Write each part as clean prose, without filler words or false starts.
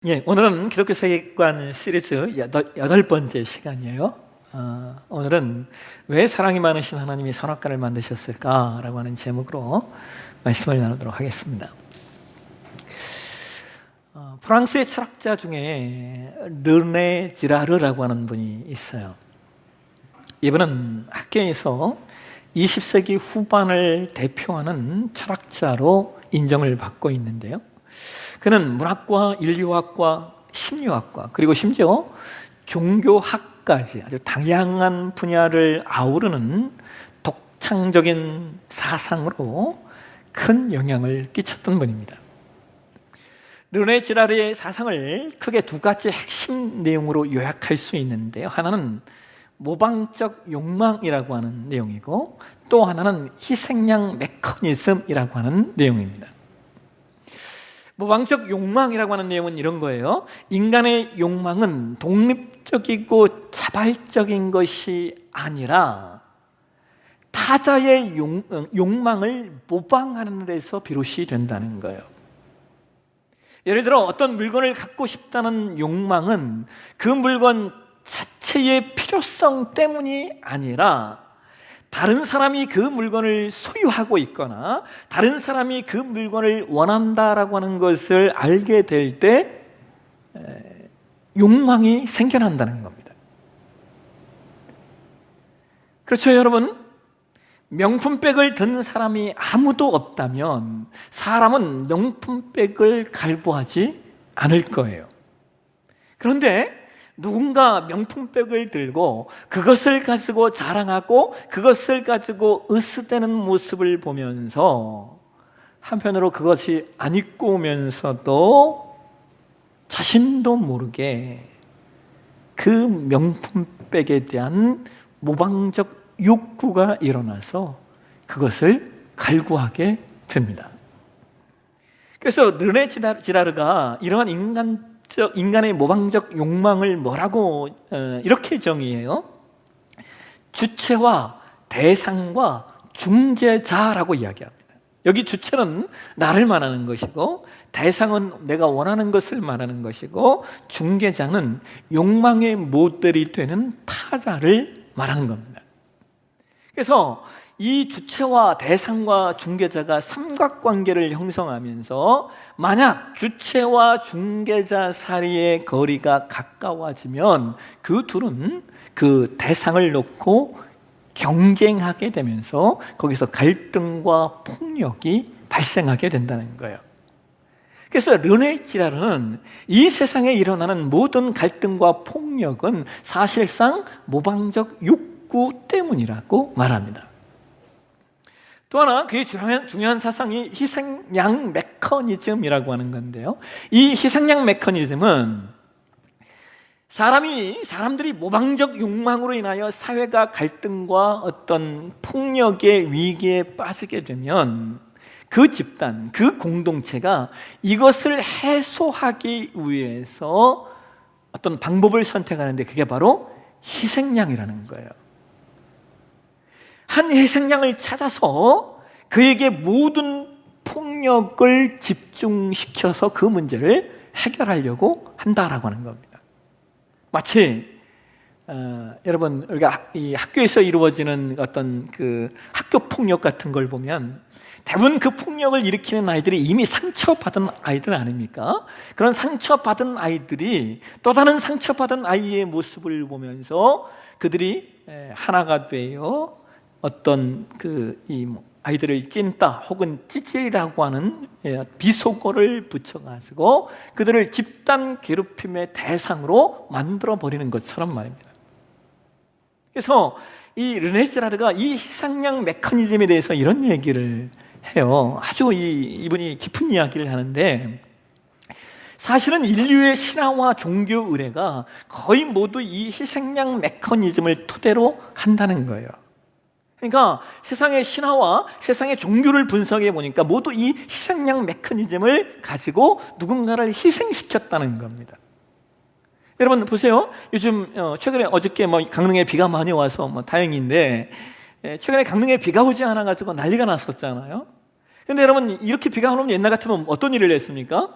오늘은 기독교 세계관 시리즈 여덟 번째 시간이에요. 오늘은 왜 사랑이 많으신 하나님이 선악과를 만드셨을까라고 하는 제목으로 말씀을 나누도록 하겠습니다. 프랑스의 철학자 중에 르네 지라르라고 하는 분이 있어요. 이분은 학계에서 20세기 후반을 대표하는 철학자로 인정을 받고 있는데요. 그는 문학과 인류학과 심리학과 그리고 심지어 종교학까지 아주 다양한 분야를 아우르는 독창적인 사상으로 큰 영향을 끼쳤던 분입니다. 르네 지라르의 사상을 크게 두 가지 핵심 내용으로 요약할 수 있는데요. 하나는 모방적 욕망이라고 하는 내용이고, 또 하나는 희생양 메커니즘이라고 하는 내용입니다. 모방적 욕망이라고 하는 내용은 이런 거예요. 인간의 욕망은 독립적이고 자발적인 것이 아니라 타자의 욕망을 모방하는 데서 비롯이 된다는 거예요. 예를 들어 어떤 물건을 갖고 싶다는 욕망은 그 물건 자체의 필요성 때문이 아니라 다른 사람이 그 물건을 소유하고 있거나 다른 사람이 그 물건을 원한다라고 하는 것을 알게 될 때 욕망이 생겨난다는 겁니다. 그렇죠, 여러분? 명품백을 든 사람이 아무도 없다면 사람은 명품백을 갈구하지 않을 거예요. 그런데 누군가 명품백을 들고 그것을 가지고 자랑하고 그것을 가지고 으스대는 모습을 보면서 한편으로 그것이 안 입고 오면서도 자신도 모르게 그 명품백에 대한 모방적 욕구가 일어나서 그것을 갈구하게 됩니다. 그래서 르네 지라르가 이러한 인간의 모방적 욕망을 뭐라고 이렇게 정의해요. 주체와 대상과 중재자라고 이야기합니다. 여기 주체는 나를 말하는 것이고, 대상은 내가 원하는 것을 말하는 것이고, 중재자는 욕망의 모델이 되는 타자를 말하는 겁니다. 그래서 이 주체와 대상과 중개자가 삼각관계를 형성하면서 만약 주체와 중개자 사이의 거리가 가까워지면 그 둘은 그 대상을 놓고 경쟁하게 되면서 거기서 갈등과 폭력이 발생하게 된다는 거예요. 그래서 르네 지라르는 이 세상에 일어나는 모든 갈등과 폭력은 사실상 모방적 욕구 때문이라고 말합니다. 또 하나 그의 중요한 사상이 희생양 메커니즘이라고 하는 건데요. 이 희생양 메커니즘은 사람들이 모방적 욕망으로 인하여 사회가 갈등과 어떤 폭력의 위기에 빠지게 되면 그 집단, 그 공동체가 이것을 해소하기 위해서 어떤 방법을 선택하는데 그게 바로 희생양이라는 거예요. 한 희생양을 찾아서 그에게 모든 폭력을 집중시켜서 그 문제를 해결하려고 한다라고 하는 겁니다. 마치 여러분 우리가 이 학교에서 이루어지는 어떤 그 학교 폭력 같은 걸 보면 대부분 그 폭력을 일으키는 아이들이 이미 상처받은 아이들 아닙니까? 그런 상처받은 아이들이 또 다른 상처받은 아이의 모습을 보면서 그들이 하나가 되어 어떤 이 아이들을 찐따 혹은 찌질이라고 하는 비속어를 붙여가지고 그들을 집단 괴롭힘의 대상으로 만들어 버리는 것처럼 말입니다. 그래서 이 르네 지라르가 이 희생양 메커니즘에 대해서 이런 얘기를 해요. 아주 이분이 깊은 이야기를 하는데, 사실은 인류의 신화와 종교 의례가 거의 모두 이 희생양 메커니즘을 토대로 한다는 거예요. 그러니까 세상의 신화와 세상의 종교를 분석해 보니까 모두 이 희생양 메커니즘을 가지고 누군가를 희생시켰다는 겁니다. 여러분 보세요. 요즘 최근에 어저께 강릉에 비가 많이 와서 다행인데, 최근에 강릉에 비가 오지 않아 가지고 난리가 났었잖아요. 그런데 여러분 이렇게 비가 안 오면 옛날 같으면 어떤 일을 했습니까?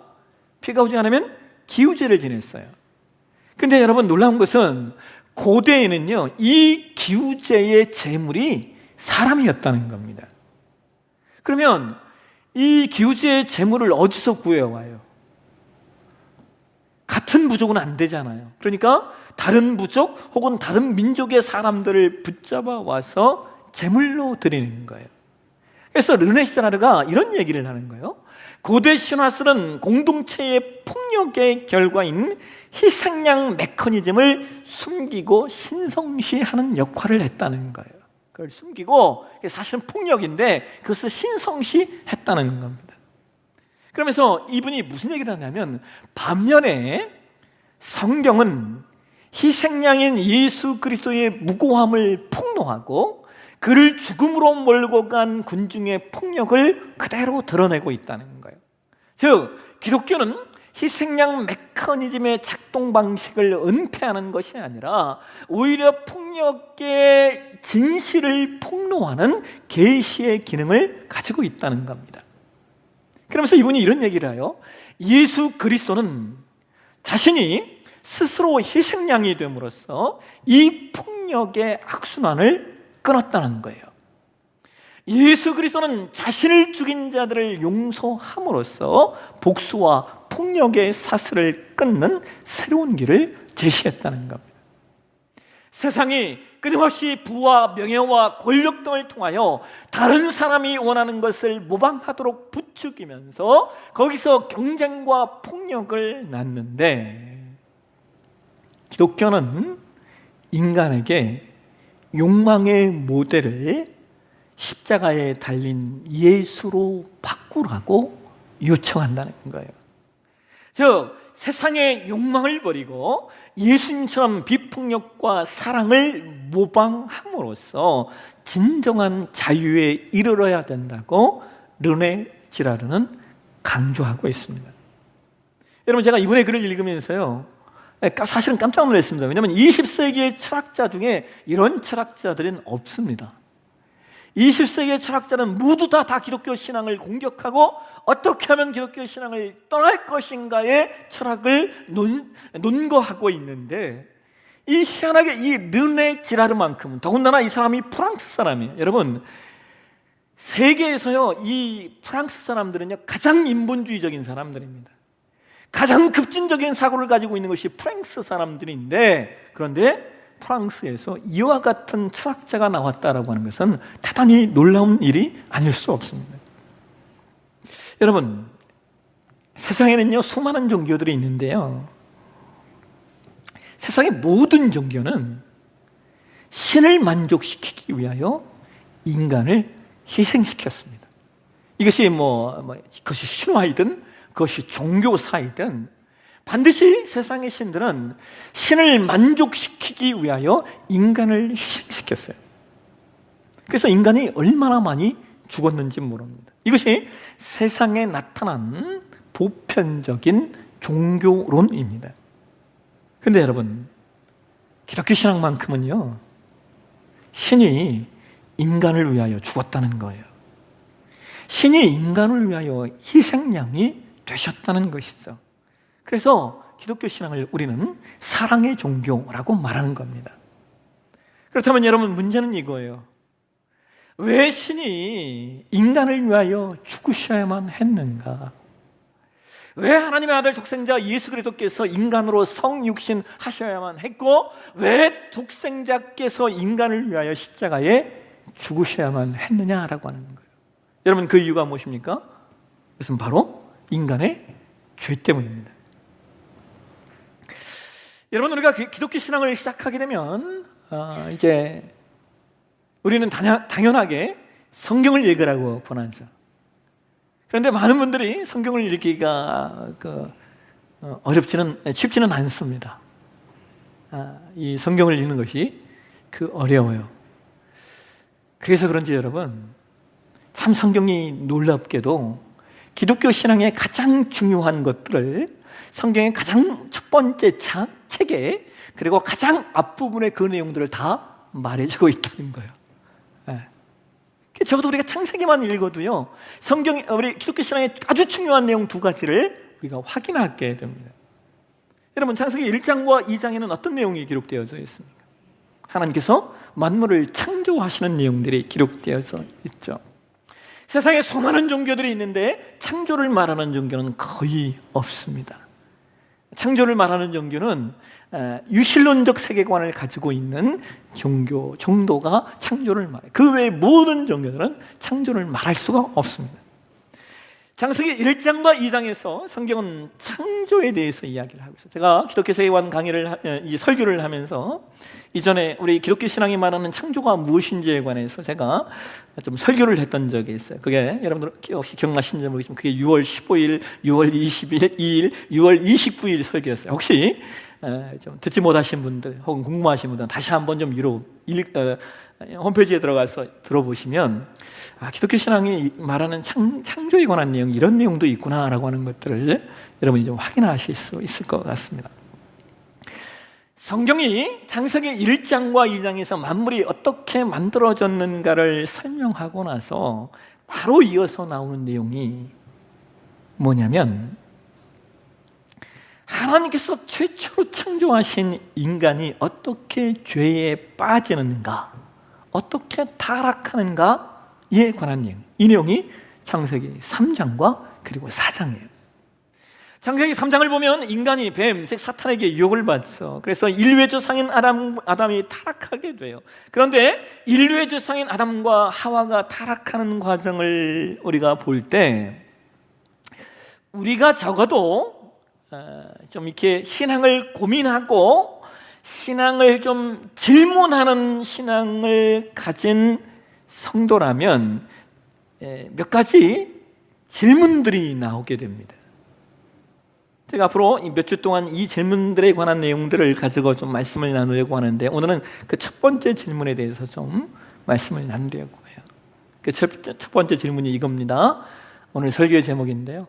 비가 오지 않으면 기우제를 지냈어요. 근데 여러분 놀라운 것은 고대에는요, 이 기우제의 제물이 사람이었다는 겁니다. 그러면 이 기우제의 제물을 어디서 구해와요? 같은 부족은 안 되잖아요. 그러니까 다른 부족 혹은 다른 민족의 사람들을 붙잡아 와서 제물로 드리는 거예요. 그래서 르네사르가 이런 얘기를 하는 거예요. 고대 신화설은 공동체의 폭력의 결과인 희생양 메커니즘을 숨기고 신성시하는 역할을 했다는 거예요. 그걸 숨기고 사실은 폭력인데 그것을 신성시했다는 겁니다. 그러면서 이분이 무슨 얘기를 하냐면, 반면에 성경은 희생양인 예수 그리스도의 무고함을 폭로하고 그를 죽음으로 몰고 간 군중의 폭력을 그대로 드러내고 있다는 거예요. 즉 기독교는 희생양 메커니즘의 작동 방식을 은폐하는 것이 아니라 오히려 폭력의 진실을 폭로하는 계시의 기능을 가지고 있다는 겁니다. 그러면서 이분이 이런 얘기를 해요. 예수 그리스도는 자신이 스스로 희생양이 됨으로써 이 폭력의 악순환을 끊었다는 거예요. 예수 그리스도는 자신을 죽인 자들을 용서함으로써 복수와 폭력의 사슬을 끊는 새로운 길을 제시했다는 겁니다. 세상이 끊임없이 부와 명예와 권력 등을 통하여 다른 사람이 원하는 것을 모방하도록 부추기면서 거기서 경쟁과 폭력을 낳는데, 기독교는 인간에게 욕망의 모델을 십자가에 달린 예수로 바꾸라고 요청한다는 거예요. 즉 세상의 욕망을 버리고 예수님처럼 비폭력과 사랑을 모방함으로써 진정한 자유에 이르러야 된다고 르네 지라르는 강조하고 있습니다. 여러분, 제가 이번에 글을 읽으면서요, 사실은 깜짝 놀랐습니다. 왜냐하면 20세기의 철학자 중에 이런 철학자들은 없습니다. 20세기의 철학자는 모두 다 기독교 신앙을 공격하고 어떻게 하면 기독교 신앙을 떠날 것인가의 철학을 논거하고 있는데, 이 희한하게 이 르네 지라르만큼은, 더군다나 이 사람이 프랑스 사람이에요. 여러분, 세계에서요 이 프랑스 사람들은요 가장 인본주의적인 사람들입니다. 가장 급진적인 사고를 가지고 있는 것이 프랑스 사람들인데, 그런데 프랑스에서 이와 같은 철학자가 나왔다라고 하는 것은 대단히 놀라운 일이 아닐 수 없습니다. 여러분, 세상에는요 수많은 종교들이 있는데요, 세상의 모든 종교는 신을 만족시키기 위하여 인간을 희생시켰습니다. 이것이 그것이 신화이든 그것이 종교사이든 반드시 세상의 신들은 신을 만족시키기 위하여 인간을 희생시켰어요. 그래서 인간이 얼마나 많이 죽었는지 모릅니다. 이것이 세상에 나타난 보편적인 종교론입니다. 그런데 여러분, 기독교 신앙만큼은요 신이 인간을 위하여 죽었다는 거예요. 신이 인간을 위하여 희생양이 되셨다는 것이죠. 그래서 기독교 신앙을 우리는 사랑의 종교라고 말하는 겁니다. 그렇다면 여러분, 문제는 이거예요. 왜 신이 인간을 위하여 죽으셔야만 했는가? 왜 하나님의 아들 독생자 예수 그리스도께서 인간으로 성육신 하셔야만 했고, 왜 독생자께서 인간을 위하여 십자가에 죽으셔야만 했느냐라고 하는 거예요. 여러분, 그 이유가 무엇입니까? 그것은 바로 인간의 죄 때문입니다. 여러분, 우리가 기독교 신앙을 시작하게 되면 이제 우리는 당연하게 성경을 읽으라고 권하죠. 그런데 많은 분들이 성경을 읽기가 쉽지는 않습니다. 이 성경을 읽는 것이 어려워요. 그래서 그런지 여러분, 참 성경이 놀랍게도 기독교 신앙의 가장 중요한 것들을 성경의 가장 첫 번째 책에, 그리고 가장 앞부분의 그 내용들을 다 말해주고 있다는 거예요. 적어도 우리가 창세기만 읽어도요, 우리 기독교 신앙의 아주 중요한 내용 두 가지를 우리가 확인하게 됩니다. 여러분, 창세기 1장과 2장에는 어떤 내용이 기록되어져 있습니까? 하나님께서 만물을 창조하시는 내용들이 기록되어져 있죠. 세상에 수많은 종교들이 있는데 창조를 말하는 종교는 거의 없습니다. 창조를 말하는 종교는 유실론적 세계관을 가지고 있는 종교 정도가 창조를 말해요. 그 외의 모든 종교들은 창조를 말할 수가 없습니다. 창세기 1장과 2장에서 성경은 창조에 대해서 이야기를 하고 있어요. 제가 기독교 세계관 강의를 설교를 하면서 이전에 우리 기독교 신앙이 말하는 창조가 무엇인지에 관해서 제가 좀 설교를 했던 적이 있어요. 그게 여러분들 혹시 기억나시는지 모르겠지만 그게 6월 15일, 6월 22일, 6월 29일 설교였어요. 혹시 좀 듣지 못하신 분들 혹은 궁금하신 분들은 다시 한번 좀 홈페이지에 들어가서 들어보시면 기독교 신앙이 말하는 창조에 관한 내용, 이런 내용도 있구나라고 하는 것들을 여러분이 좀 확인하실 수 있을 것 같습니다. 성경이 창세기 1장과 2장에서 만물이 어떻게 만들어졌는가를 설명하고 나서 바로 이어서 나오는 내용이 뭐냐면, 하나님께서 최초로 창조하신 인간이 어떻게 죄에 빠지는가, 어떻게 타락하는가에 관한 내용, 이 내용이 창세기 3장과 그리고 4장이에요. 창세기 3장을 보면 인간이 뱀, 즉 사탄에게 유혹을 받죠. 그래서 인류의 조상인 아담이 타락하게 돼요. 그런데 인류의 조상인 아담과 하와가 타락하는 과정을 우리가 볼 때, 우리가 적어도 좀 이렇게 신앙을 고민하고 신앙을 좀 질문하는 신앙을 가진 성도라면 몇 가지 질문들이 나오게 됩니다. 제가 앞으로 몇 주 동안 이 질문들에 관한 내용들을 가지고 좀 말씀을 나누려고 하는데, 오늘은 그 첫 번째 질문에 대해서 좀 말씀을 나누려고 해요. 그 첫 번째 질문이 이겁니다. 오늘 설교의 제목인데요.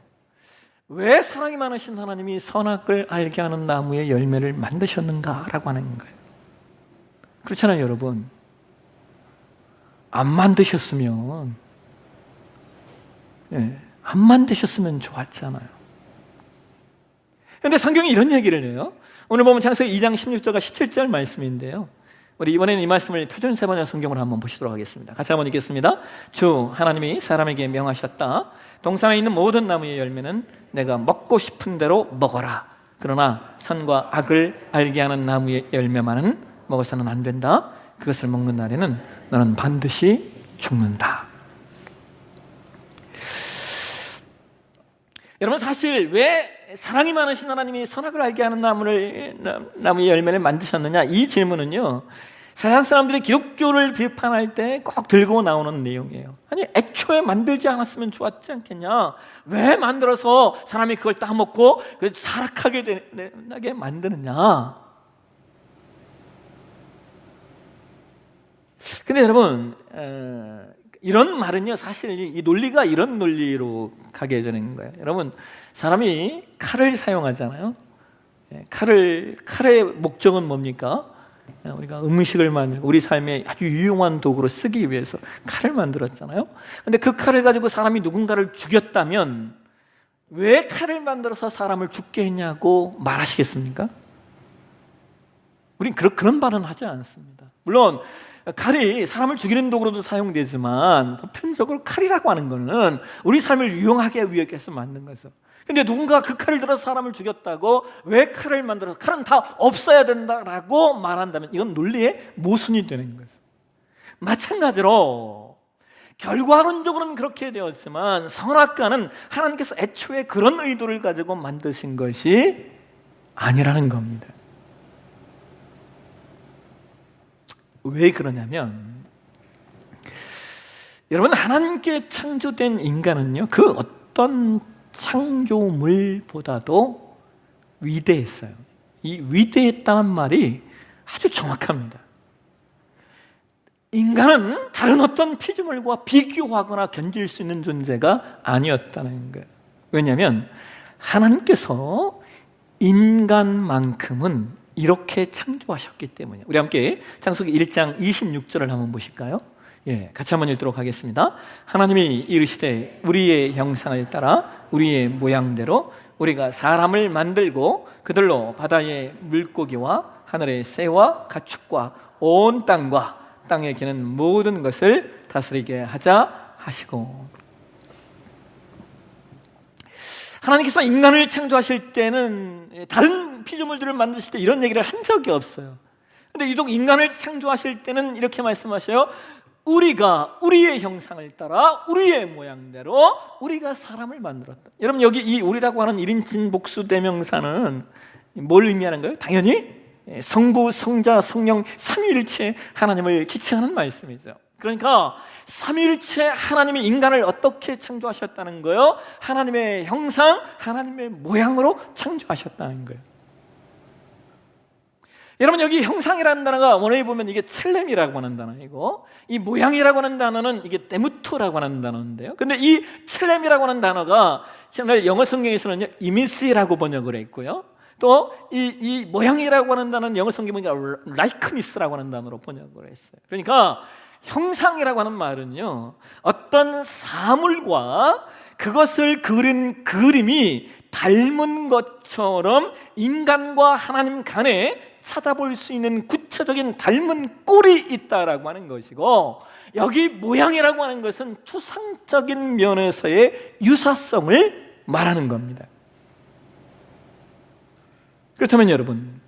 왜 사랑이 많으신 하나님이 선악을 알게 하는 나무의 열매를 만드셨는가라고 하는 거예요. 그렇잖아요, 여러분. 안 만드셨으면 좋았잖아요. 그런데 성경이 이런 얘기를 해요. 오늘 보면 창세기 2장 16절과 17절 말씀인데요, 우리 이번에는 이 말씀을 표준 세번역 성경으로 한번 보시도록 하겠습니다. 같이 한번 읽겠습니다. 주 하나님이 사람에게 명하셨다. 동산에 있는 모든 나무의 열매는 내가 먹고 싶은 대로 먹어라. 그러나 선과 악을 알게 하는 나무의 열매만은 먹어서는 안 된다. 그것을 먹는 날에는 너는 반드시 죽는다. 여러분, 사실 왜 사랑이 많으신 하나님이 선악을 알게 하는 나무의 열매를 만드셨느냐, 이 질문은요, 세상 사람들이 기독교를 비판할 때 꼭 들고 나오는 내용이에요. 아니, 애초에 만들지 않았으면 좋았지 않겠냐, 왜 만들어서 사람이 그걸 따먹고 사락하게 되게 만드느냐. 근데 여러분, 이런 말은요, 사실 이 논리가 이런 논리로 가게 되는 거예요. 여러분, 사람이 칼을 사용하잖아요. 칼의 목적은 뭡니까? 우리가 음식을 만들고 우리 삶에 아주 유용한 도구로 쓰기 위해서 칼을 만들었잖아요. 근데 그 칼을 가지고 사람이 누군가를 죽였다면 왜 칼을 만들어서 사람을 죽게 했냐고 말하시겠습니까? 우린 그런 말은 하지 않습니다. 물론 칼이 사람을 죽이는 도구로도 사용되지만 보편적으로 칼이라고 하는 것은 우리 삶을 유용하게 위해서 만든 거죠. 근데 누군가 그 칼을 들어서 사람을 죽였다고 왜 칼을 만들어서 칼은 다 없어야 된다라고 말한다면 이건 논리의 모순이 되는 거죠. 마찬가지로 결과론적으로는 그렇게 되었지만 선악과는 하나님께서 애초에 그런 의도를 가지고 만드신 것이 아니라는 겁니다. 왜 그러냐면, 여러분, 하나님께 창조된 인간은요, 그 어떤 창조물보다도 위대했어요. 이 위대했다는 말이 아주 정확합니다. 인간은 다른 어떤 피조물과 비교하거나 견질 수 있는 존재가 아니었다는 거예요. 왜냐하면 하나님께서 인간만큼은 이렇게 창조하셨기 때문이에요. 우리 함께 창세기 1장 26절을 한번 보실까요? 같이 한번 읽도록 하겠습니다. 하나님이 이르시되 우리의 형상을 따라 우리의 모양대로 우리가 사람을 만들고 그들로 바다의 물고기와 하늘의 새와 가축과 온 땅과 땅에 기는 모든 것을 다스리게 하자 하시고, 하나님께서 인간을 창조하실 때는 다른 피조물들을 만드실 때 이런 얘기를 한 적이 없어요. 근데 유독 인간을 창조하실 때는 이렇게 말씀하셔요. 우리가 우리의 형상을 따라 우리의 모양대로 우리가 사람을 만들었다. 여러분, 여기 이 우리라고 하는 1인칭 복수 대명사는 뭘 의미하는 거예요? 당연히 성부, 성자, 성령 삼위일체 하나님을 지칭하는 말씀이죠. 그러니까 삼위일체 하나님이 인간을 어떻게 창조하셨다는 거예요? 하나님의 형상, 하나님의 모양으로 창조하셨다는 거예요. 여러분, 여기 형상이라는 단어가 원어에 보면 이게 첼렘이라고 하는 단어이고, 이 모양이라고 하는 단어는 이게 데무트라고 하는 단어인데요. 근데 이 첼렘이라고 하는 단어가 정말 영어 성경에서는 이미지라고 번역을 했고요. 또 이 모양이라고 하는 단어는 영어 성경에 보니까 라이크니스라고 하는 단어로 번역을 했어요. 그러니까 형상이라고 하는 말은요, 어떤 사물과 그것을 그린 그림이 닮은 것처럼 인간과 하나님 간에 찾아볼 수 있는 구체적인 닮은 꼴이 있다라고 하는 것이고, 여기 모양이라고 하는 것은 추상적인 면에서의 유사성을 말하는 겁니다. 그렇다면 여러분,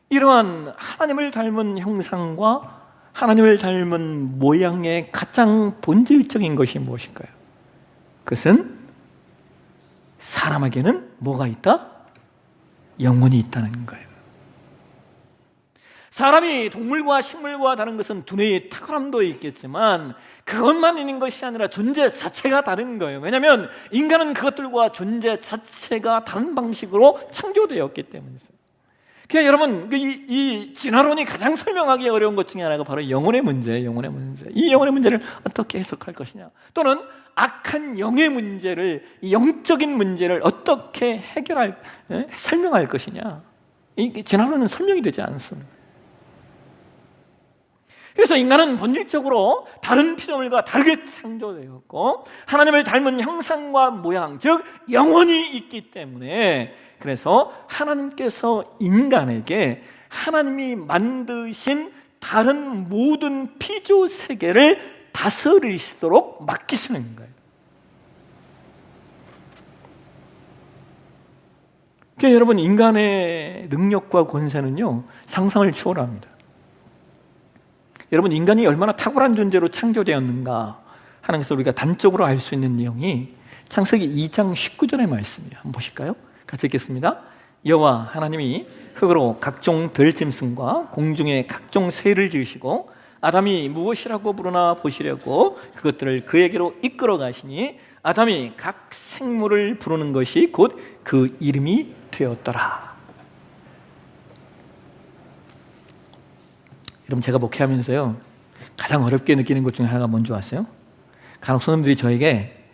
이러한 하나님을 닮은 형상과 하나님을 닮은 모양의 가장 본질적인 것이 무엇일까요? 그것은 사람에게는 뭐가 있다? 영혼이 있다는 거예요. 사람이 동물과 식물과 다른 것은 두뇌의 탁월함도 있겠지만 그것만 있는 것이 아니라 존재 자체가 다른 거예요. 왜냐하면 인간은 그것들과 존재 자체가 다른 방식으로 창조되었기 때문이죠. 그러니까 여러분, 이 진화론이 가장 설명하기 어려운 것 중에 하나가 바로 영혼의 문제예요. 영혼의 문제. 이 영혼의 문제를 어떻게 해석할 것이냐, 또는 악한 영의 문제를, 이 영적인 문제를 어떻게 설명할 것이냐, 이 진화론은 설명이 되지 않습니다. 그래서 인간은 본질적으로 다른 피조물과 다르게 창조되었고 하나님을 닮은 형상과 모양, 즉 영혼이 있기 때문에, 그래서 하나님께서 인간에게 하나님이 만드신 다른 모든 피조 세계를 다스리시도록 맡기시는 거예요. 그러니까 여러분, 인간의 능력과 권세는요, 상상을 초월합니다. 여러분, 인간이 얼마나 탁월한 존재로 창조되었는가 하는 것을 우리가 단적으로 알 수 있는 내용이 창세기 2장 19절의 말씀이에요. 한번 보실까요? 같이 읽겠습니다. 여호와 하나님이 흙으로 각종 들짐승과 공중의 각종 새를 지으시고 아담이 무엇이라고 부르나 보시려고 그것들을 그에게로 이끌어 가시니 아담이 각 생물을 부르는 것이 곧 그 이름이 되었더라. 여러분, 제가 목회하면서요, 가장 어렵게 느끼는 것 중에 하나가 뭔지 아세요? 간혹 손님들이 저에게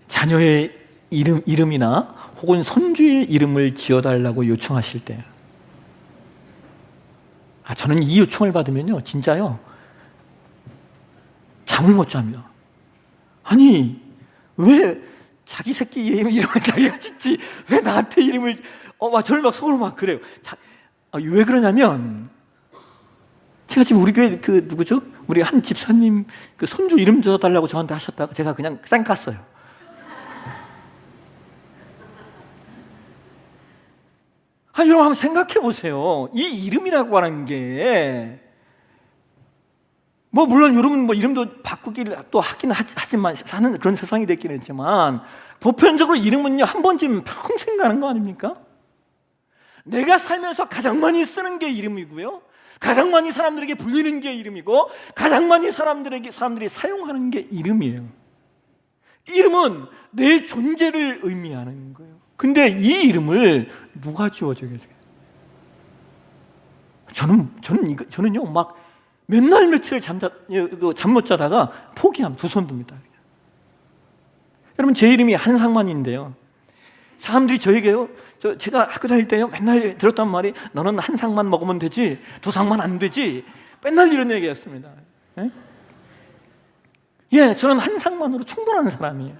자녀의 이름이나 혹은 손주의 이름을 지어달라고 요청하실 때, 저는 이 요청을 받으면요, 진짜요, 잠을 못 잡니다. 아니, 왜 자기 새끼 이름을 자기가 짓지, 왜 나한테 이름을, 저를 막 속으로 막 그래요. 왜 그러냐면, 제가 지금 우리 교회 누구죠? 우리 한 집사님 손주 이름 지어달라고 저한테 하셨다가 제가 그냥 쌩 깠어요. 여러분, 한번 생각해 보세요. 이 이름이라고 하는 게 물론 여러분 이름도 바꾸기를 또 하긴 하지만 사는 그런 세상이 됐긴 했지만 보편적으로 이름은요, 한 번쯤 평생 가는 거 아닙니까? 내가 살면서 가장 많이 쓰는 게 이름이고요, 가장 많이 사람들에게 불리는 게 이름이고, 가장 많이 사람들이 사용하는 게 이름이에요. 이름은 내 존재를 의미하는 거예요. 근데 이 이름을 누가 지어주겠어요? 저는요, 막 몇 날 며칠 잠 못 자다가 포기함, 두 손 듭니다. 여러분, 제 이름이 한상만인데요, 사람들이 저에게요, 제가 학교 다닐 때요, 맨날 들었단 말이, 너는 한 상만 먹으면 되지 두 상만 안 되지, 맨날 이런 얘기였습니다. 저는 한 상만으로 충분한 사람이에요.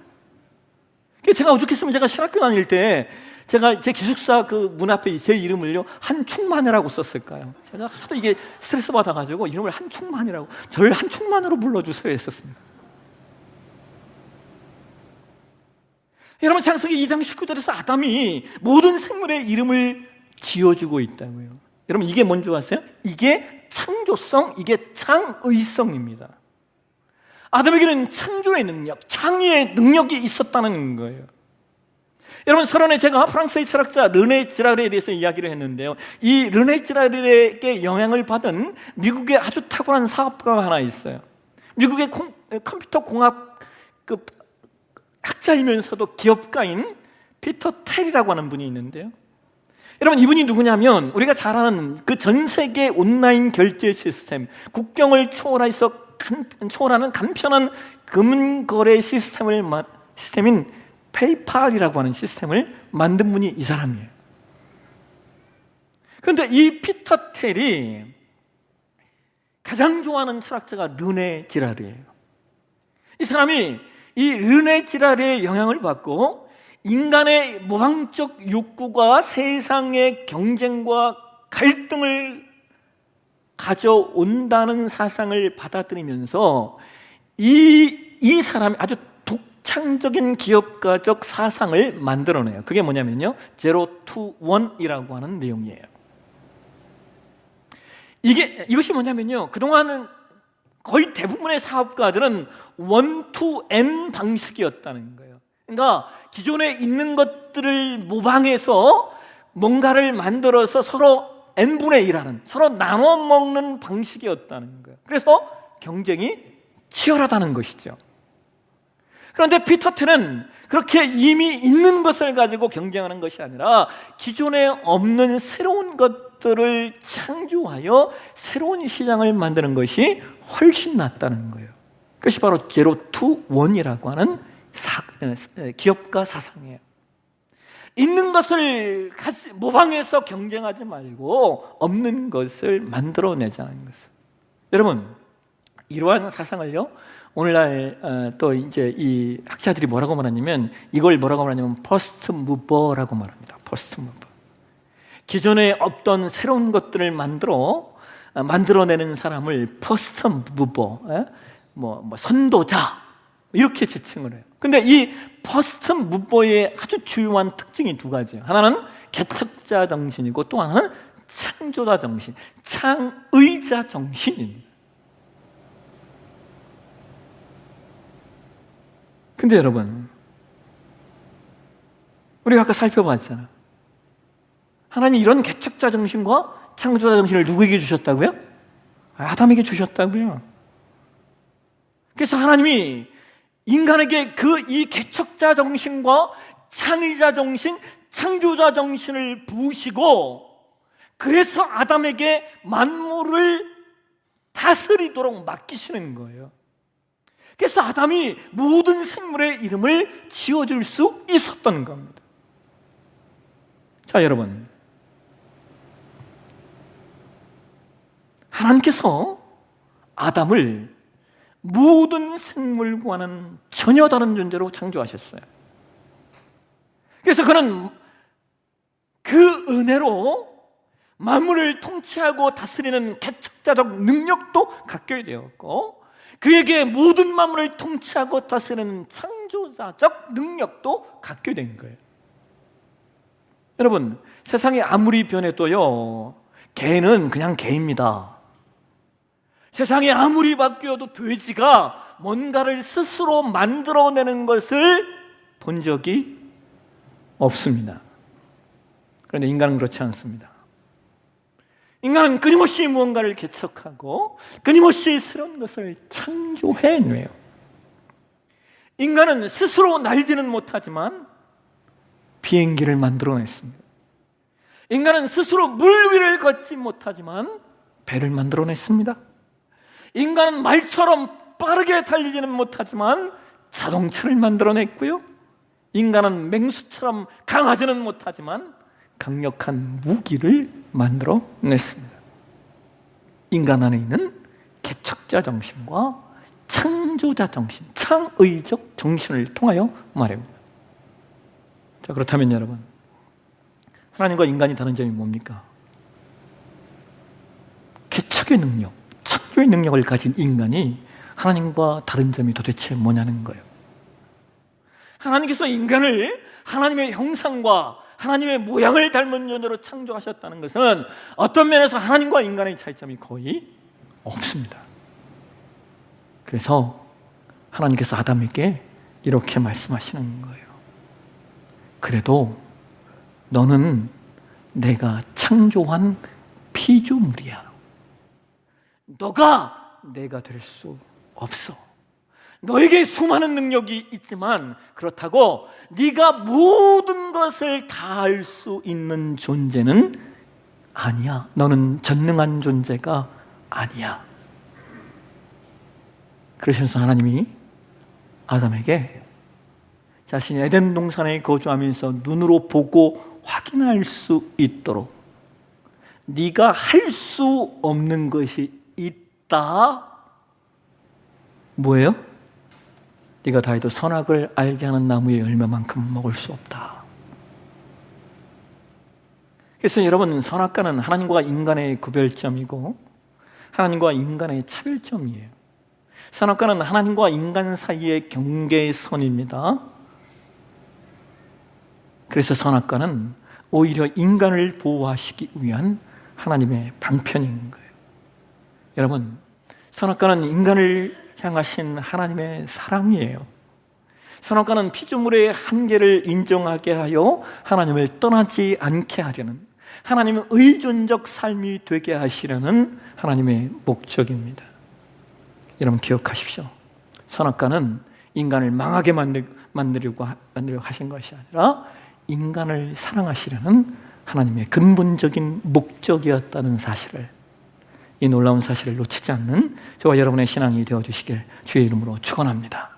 제가 오죽했으면 제가 신학교 다닐 때 제가 제 기숙사 그 문 앞에 제 이름을요 한충만이라고 썼을까요? 제가 하도 이게 스트레스 받아가지고 이름을 한충만이라고, 저를 한충만으로 불러주세요 했었습니다. 여러분, 창세기 2장 19절에서 아담이 모든 생물의 이름을 지어주고 있다고요. 여러분, 이게 뭔지 아세요? 이게 창조성, 이게 창의성입니다. 아담에게는 창조의 능력, 창의의 능력이 있었다는 거예요. 여러분, 설원에 제가 프랑스의 철학자 르네 지라르에 대해서 이야기를 했는데요, 이 르네 지라르에게 영향을 받은 미국의 아주 탁월한 사업가가 하나 있어요. 미국의 컴퓨터 공학 그 학자이면서도 기업가인 피터 텔이라고 하는 분이 있는데요, 여러분, 이분이 누구냐면 우리가 잘 아는 그 전 세계 온라인 결제 시스템, 국경을 초월하는 간편한 금융거래 시스템인 페이팔이라고 하는 시스템을 만든 분이 이 사람이에요. 그런데 이 피터 텔이 가장 좋아하는 철학자가 르네 지라르예요. 이 사람이 이 르네 지라르의 영향을 받고 인간의 모방적 욕구가 세상의 경쟁과 갈등을 가져온다는 사상을 받아들이면서 이 사람이 아주 독창적인 기업가적 사상을 만들어내요. 그게 뭐냐면요, 제로 투 원이라고 하는 내용이에요. 이것이 뭐냐면요, 그동안은 거의 대부분의 사업가들은 원 투 N 방식이었다는 거예요. 그러니까 기존에 있는 것들을 모방해서 뭔가를 만들어서 서로 N분의 1하는, 서로 나눠 먹는 방식이었다는 거예요. 그래서 경쟁이 치열하다는 것이죠. 그런데 피터 텔은 그렇게 이미 있는 것을 가지고 경쟁하는 것이 아니라 기존에 없는 새로운 것들을 창조하여 새로운 시장을 만드는 것이 훨씬 낫다는 거예요. 그것이 바로 제로 투 원이라고 하는 기업가 사상이에요. 있는 것을 모방해서 경쟁하지 말고 없는 것을 만들어내자는 것을. 여러분, 이러한 사상을요, 오늘날 또 이제 이 학자들이 뭐라고 말하냐면, 이걸 뭐라고 말하냐면 퍼스트 무버라고 말합니다. 퍼스트 무버. 기존에 없던 새로운 것들을 만들어내는 사람을 퍼스트 무버, 뭐 선도자, 이렇게 지칭을 해요. 근데 이 퍼스트 무버의 아주 주요한 특징이 두 가지예요. 하나는 개척자 정신이고 또 하나는 창조자 정신, 창의자 정신입니다. 근데 여러분, 우리가 아까 살펴봤잖아요. 하나님 이런 개척자 정신과 창조자 정신을 누구에게 주셨다고요? 아담에게 주셨다고요. 그래서 하나님이 인간에게 이 개척자 정신과 창의자 정신, 창조자 정신을 부으시고, 그래서 아담에게 만물을 다스리도록 맡기시는 거예요. 그래서 아담이 모든 생물의 이름을 지어줄 수 있었던 겁니다. 자, 여러분, 하나님께서 아담을 모든 생물과는 전혀 다른 존재로 창조하셨어요. 그래서 그는 그 은혜로 만물을 통치하고 다스리는 개척자적 능력도 갖게 되었고, 그에게 모든 만물을 통치하고 다스리는 창조자적 능력도 갖게 된 거예요. 여러분, 세상이 아무리 변해도요, 개는 그냥 개입니다. 세상이 아무리 바뀌어도 돼지가 뭔가를 스스로 만들어내는 것을 본 적이 없습니다. 그런데 인간은 그렇지 않습니다. 인간은 끊임없이 무언가를 개척하고 끊임없이 새로운 것을 창조해내요. 인간은 스스로 날지는 못하지만 비행기를 만들어냈습니다. 인간은 스스로 물 위를 걷지 못하지만 배를 만들어냈습니다. 인간은 말처럼 빠르게 달리지는 못하지만 자동차를 만들어냈고요, 인간은 맹수처럼 강하지는 못하지만 강력한 무기를 만들어냈습니다. 인간 안에 있는 개척자 정신과 창조자 정신, 창의적 정신을 통하여 말합니다. 자, 그렇다면 여러분, 하나님과 인간이 다른 점이 뭡니까? 개척의 능력, 창조의 능력을 가진 인간이 하나님과 다른 점이 도대체 뭐냐는 거예요. 하나님께서 인간을 하나님의 형상과 하나님의 모양을 닮은 존재로 창조하셨다는 것은 어떤 면에서 하나님과 인간의 차이점이 거의 없습니다. 그래서 하나님께서 아담에게 이렇게 말씀하시는 거예요. 그래도 너는 내가 창조한 피조물이야. 너가 내가 될 수 없어. 너에게 수많은 능력이 있지만 그렇다고 네가 모든 것을 다 알 수 있는 존재는 아니야. 너는 전능한 존재가 아니야. 그러셔서 하나님이 아담에게 자신이 에덴 동산에 거주하면서 눈으로 보고 확인할 수 있도록 네가 할 수 없는 것이 있다. 뭐예요? 네가 다 해도 선악을 알게 하는 나무의 열매만큼 먹을 수 없다. 그래서 여러분, 선악과는 하나님과 인간의 구별점이고 하나님과 인간의 차별점이에요. 선악과는 하나님과 인간 사이의 경계선입니다. 그래서 선악과는 오히려 인간을 보호하시기 위한 하나님의 방편인 거예요. 여러분, 선악과는 인간을 향하신 하나님의 사랑이에요. 선악과는 피조물의 한계를 인정하게 하여 하나님을 떠나지 않게 하려는, 하나님의 의존적 삶이 되게 하시려는 하나님의 목적입니다. 여러분 기억하십시오. 선악과는 인간을 망하게 만들려고 하신 것이 아니라 인간을 사랑하시려는 하나님의 근본적인 목적이었다는 사실을, 이 놀라운 사실을 놓치지 않는 저와 여러분의 신앙이 되어주시길 주의 이름으로 축원합니다.